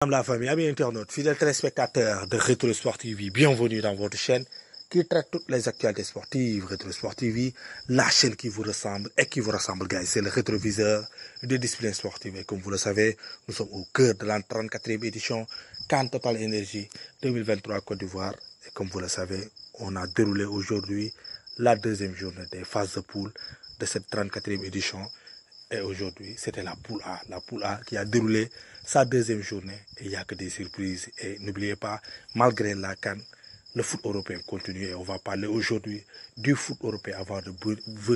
Madame la famille, amis internautes, fidèles téléspectateurs de Rétro Sport TV, bienvenue dans votre chaîne qui traite toutes les actualités sportives. Rétro Sport TV, la chaîne qui vous ressemble et qui vous rassemble, guys. C'est le rétroviseur des disciplines sportives. Et comme vous le savez, nous sommes au cœur de la 34e édition CAN Total Énergie 2023 Côte d'Ivoire. Et comme vous le savez, on a déroulé aujourd'hui la deuxième journée des phases de poule de cette 34e édition. Et aujourd'hui, c'était la poule A qui a déroulé sa deuxième journée. Et il n'y a que des surprises. Et n'oubliez pas, malgré la CAN, le foot européen continue. Et on va parler aujourd'hui du foot européen avant de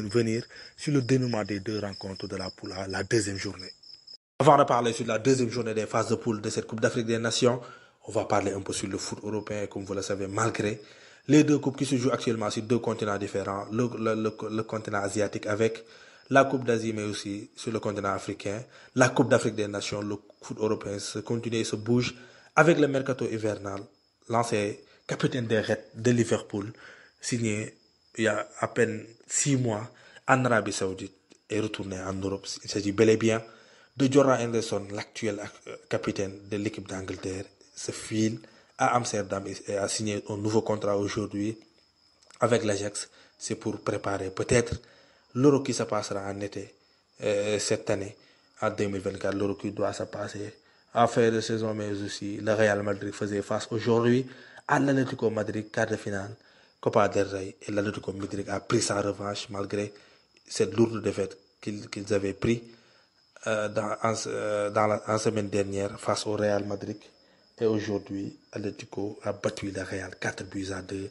venir sur le dénouement des deux rencontres de la poule A, la deuxième journée. Avant de parler sur la deuxième journée des phases de poule de cette Coupe d'Afrique des Nations, on va parler un peu sur le foot européen. Comme vous le savez, malgré les deux coupes qui se jouent actuellement sur deux continents différents, le continent asiatique avec la Coupe d'Asie, mais aussi sur le continent africain, la Coupe d'Afrique des Nations, le foot européen se continue et se bouge avec le mercato hivernal. L'ancien capitaine des Reds de Liverpool, signé il y a à peine 6 mois en Arabie Saoudite, est retourné en Europe. Il s'agit bel et bien de Jordan Henderson, l'actuel capitaine de l'équipe d'Angleterre, se file à Amsterdam et a signé un nouveau contrat aujourd'hui avec l'Ajax. C'est pour préparer peut-être l'Euro qui se passera en été cette année, en 2024. L'Euro qui doit se passer en fin de saison, mais aussi le Real Madrid faisait face aujourd'hui à l'Atlético Madrid, quart de finale, Copa del Rey. Et l'Atlético Madrid a pris sa revanche malgré cette lourde défaite qu'ils avaient pris en semaine dernière face au Real Madrid. Et aujourd'hui, Atlético a battu le Real 4-2.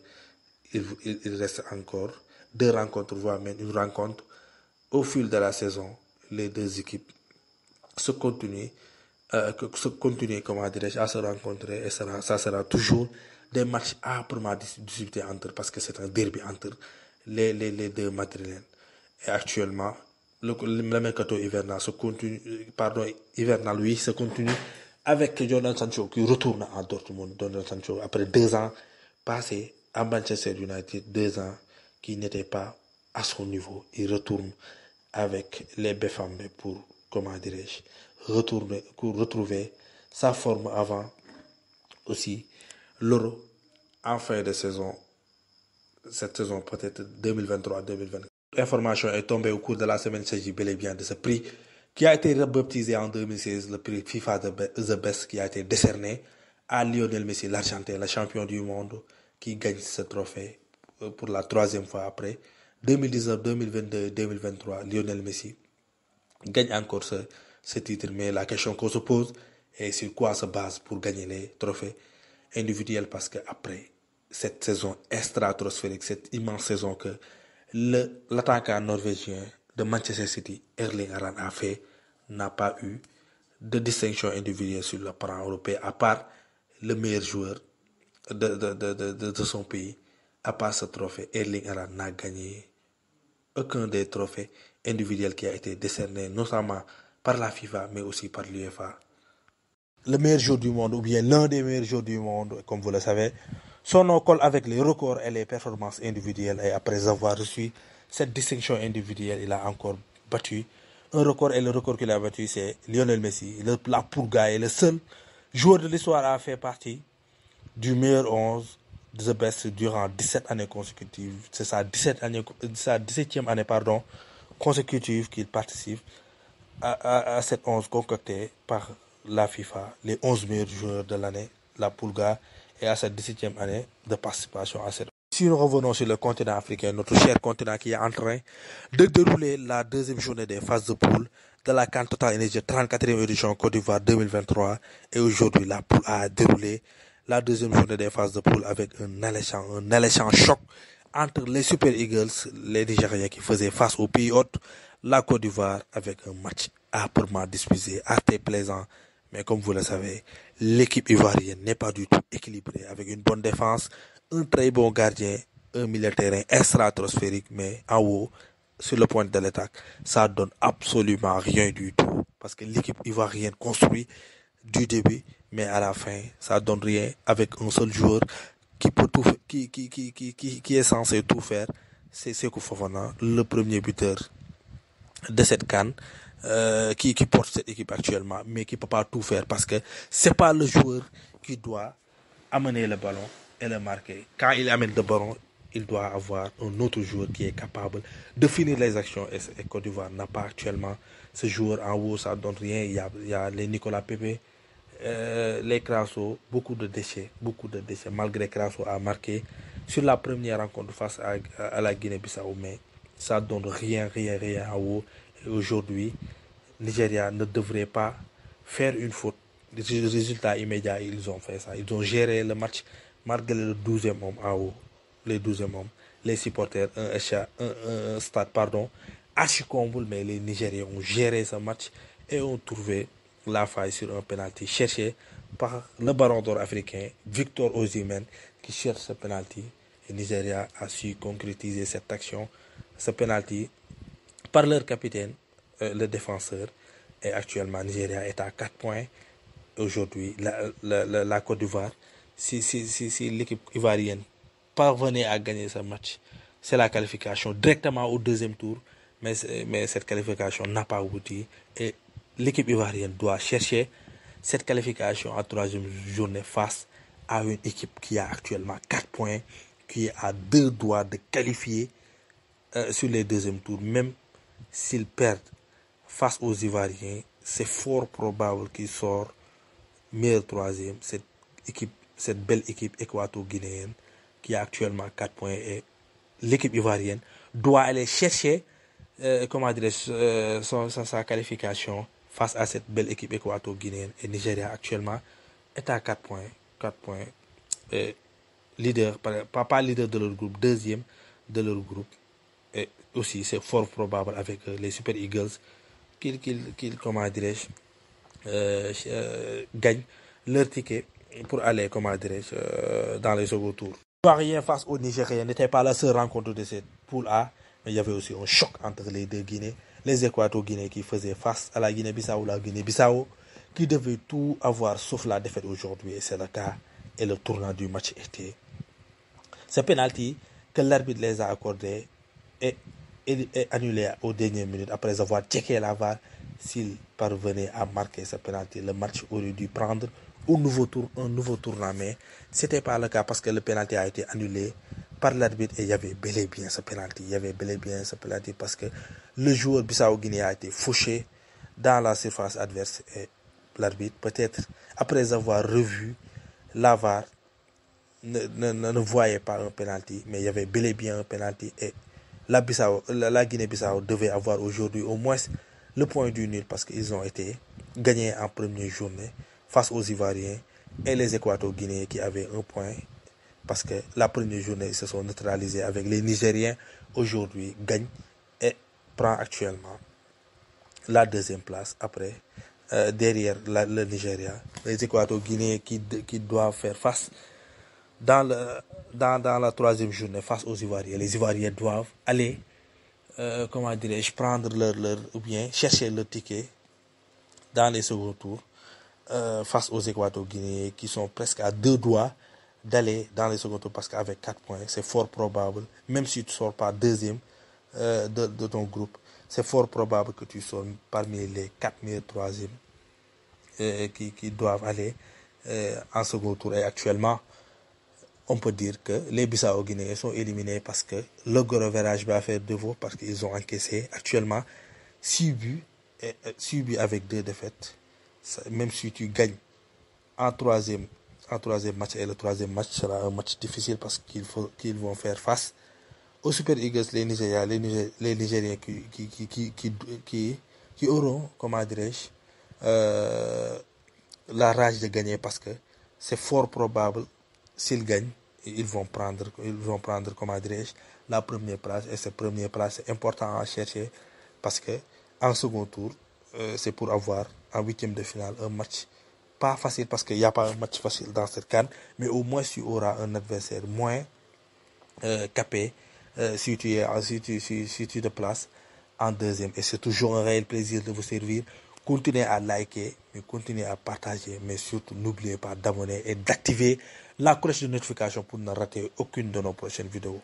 Il reste encore 2 rencontres, voire même une rencontre. Au fil de la saison, les deux équipes se continuent comment dirais-je, à se rencontrer et ça sera toujours des matchs âprement disputés entre, parce que c'est un derby entre les deux Madrilènes. Et actuellement, le mercato hivernal se continue avec Jadon Sancho qui retourne à Dortmund. Jadon Sancho, après 2 ans passés à Manchester United, 2 ans qui n'étaient pas à son niveau, il retourne avec les Befambe pour, comment dirais-je, retrouver sa forme avant aussi l'Euro en fin de saison, cette saison peut-être 2023-2024. L'information est tombée au cours de la semaine. Il s'agit bel et bien de ce prix qui a été rebaptisé en 2016, le prix FIFA The Best, qui a été décerné à Lionel Messi, l'Argentin, le champion du monde, qui gagne ce trophée pour la 3e fois après 2019, 2022, 2023. Lionel Messi gagne encore ce titre, mais la question qu'on se pose est sur quoi se base pour gagner les trophées individuels, parce qu'après cette saison stratosphérique, cette immense saison que l'attaquant norvégien de Manchester City, Erling Haaland, a fait, n'a pas eu de distinction individuelle sur le plan européen, à part le meilleur joueur de son pays. À part ce trophée, Erling Haaland n'a gagné aucun des trophées individuels qui a été décerné, non seulement par la FIFA, mais aussi par l'UEFA. Le meilleur joueur du monde, ou bien l'un des meilleurs joueurs du monde, comme vous le savez, son nom colle avec les records et les performances individuelles. Et après avoir reçu cette distinction individuelle, il a encore battu un record. Et le record qu'il a battu, c'est Lionel Messi. La Pulga est le seul joueur de l'histoire à faire partie du meilleur 11 de The Best durant 17 années consécutives. C'est sa 17e année consécutive qu'il participe à cette 11 concoctée par la FIFA, les 11 meilleurs joueurs de l'année, la Pulga, et à sa 17e année de participation à cette. Si nous revenons sur le continent africain, notre cher continent qui est en train de dérouler la deuxième journée des phases de poule de la CAN Total Énergie 34e édition Côte d'Ivoire 2023, et aujourd'hui la poule a déroulé la deuxième journée des phases de poule avec un alléchant choc entre les Super Eagles, les Nigériens qui faisaient face au pays hôte, la Côte d'Ivoire, avec un match âprement disputé, assez plaisant. Mais comme vous le savez, l'équipe ivoirienne n'est pas du tout équilibrée, avec une bonne défense, un très bon gardien, un milieu de terrain stratosphérique, mais en haut, sur le point de l'attaque, ça donne absolument rien du tout. Parce que l'équipe ivoirienne construit du début, mais à la fin, ça donne rien avec un seul joueur qui peut tout, qui est censé tout faire. C'est Sékou Fofana, le premier buteur de cette CAN qui porte cette équipe actuellement, mais qui ne peut pas tout faire parce que c'est pas le joueur qui doit amener le ballon et le marquer. Quand il amène le ballon, il doit avoir un autre joueur qui est capable de finir les actions. Et Côte d'Ivoire n'a pas actuellement ce joueur en haut, ça ne donne rien. Il y a les Nicolas Pepe, les Crasso, beaucoup de déchets, malgré Crasso a marqué sur la première rencontre face à la Guinée-Bissau, mais ça ne donne rien en haut. Et aujourd'hui, Nigeria ne devrait pas faire une faute. Les résultats immédiats, ils ont fait ça. Ils ont géré le match malgré le 12e homme en haut. Les 12e hommes, les supporters, un stade, archi comble, mais les Nigériens ont géré ce match et ont trouvé la faille sur un penalty cherché par le baron d'or africain, Victor Osimhen, qui cherche ce penalty. Et Nigeria a su concrétiser cette action, ce penalty, par leur capitaine, le défenseur. Et actuellement, Nigeria est à 4 points. Aujourd'hui, la Côte d'Ivoire, si l'équipe ivoirienne parvenait à gagner ce match, c'est la qualification directement au deuxième tour. Mais cette qualification n'a pas abouti. Et l'équipe ivoirienne doit chercher cette qualification en troisième journée face à une équipe qui a actuellement 4 points, qui est à 2 doigts de qualifier sur les deuxièmes tours. Même s'ils perdent face aux Ivoiriens, c'est fort probable qu'ils sortent meilleur troisième. Cette belle équipe équato-guinéenne qui a actuellement 4 points, et l'équipe ivoirienne doit aller chercher sa qualification face à cette belle équipe équato-guinéenne. Et Nigeria actuellement est à 4 points. 4 points. Leader, pas leader de leur groupe, deuxième de leur groupe. Et aussi, c'est fort probable avec les Super Eagles qu'ils gagnent leur ticket pour aller, dans les second tours. Ivoirien face aux Nigériens n'était pas la seule rencontre de cette poule A, mais il y avait aussi un choc entre les deux Guinées. Les Équato-Guinéens qui faisaient face à la Guinée-Bissau, qui devait tout avoir sauf la défaite aujourd'hui, et c'est le cas. Et le tournant du match était ce penalty que l'arbitre les a accordé et annulé aux dernières minutes après avoir checké la VAR. S'il parvenait à marquer ce penalty, le match aurait dû prendre un nouveau tournant, mais ce n'était pas le cas parce que le penalty a été annulé par l'arbitre et il y avait bel et bien ce penalty. Parce que le joueur bissau-guinéen a été fauché dans la surface adverse, et l'arbitre, peut-être après avoir revu la VAR, ne voyait pas un penalty, mais il y avait bel et bien un penalty, et la Guinée-Bissau devait avoir aujourd'hui au moins le point du nul parce qu'ils ont été gagnés en première journée face aux Ivoiriens, et les Équato-Guinéens qui avaient un point parce que la première journée ils se sont neutralisés avec les Nigériens. Aujourd'hui gagne et prend actuellement la deuxième place après derrière le Nigeria. Les Équato-Guinéens qui doivent faire face dans la troisième journée face aux Ivoiriens. Les Ivoiriens doivent aller prendre ou bien chercher leur ticket dans les seconds tours face aux Équato-Guinéens qui sont presque à 2 doigts d'aller dans les seconds tours, parce qu'avec 4 points, c'est fort probable, même si tu ne sors pas deuxième de ton groupe, c'est fort probable que tu sois parmi les 4 meilleurs troisièmes qui doivent aller en second tour. Et actuellement, on peut dire que les Bissau-Guinéens sont éliminés parce que le goal-average va faire devoir, parce qu'ils ont encaissé actuellement 6 buts, et 6 buts avec 2 défaites. Même si tu gagnes en troisième match, et le troisième match sera un match difficile parce qu'ils vont faire face aux Super Eagles, les Nigériens qui auront, la rage de gagner, parce que c'est fort probable, s'ils gagnent, ils vont prendre, la première place. Et cette première place, c'est important à chercher parce que en second tour, c'est pour avoir en huitième de finale un match pas facile, parce qu'il n'y a pas un match facile dans cette CAN, mais au moins tu auras un adversaire moins capé si tu te places en deuxième. Et c'est toujours un réel plaisir de vous servir. Continuez à liker, mais continuez à partager, mais surtout n'oubliez pas d'abonner et d'activer la cloche de notification pour ne rater aucune de nos prochaines vidéos.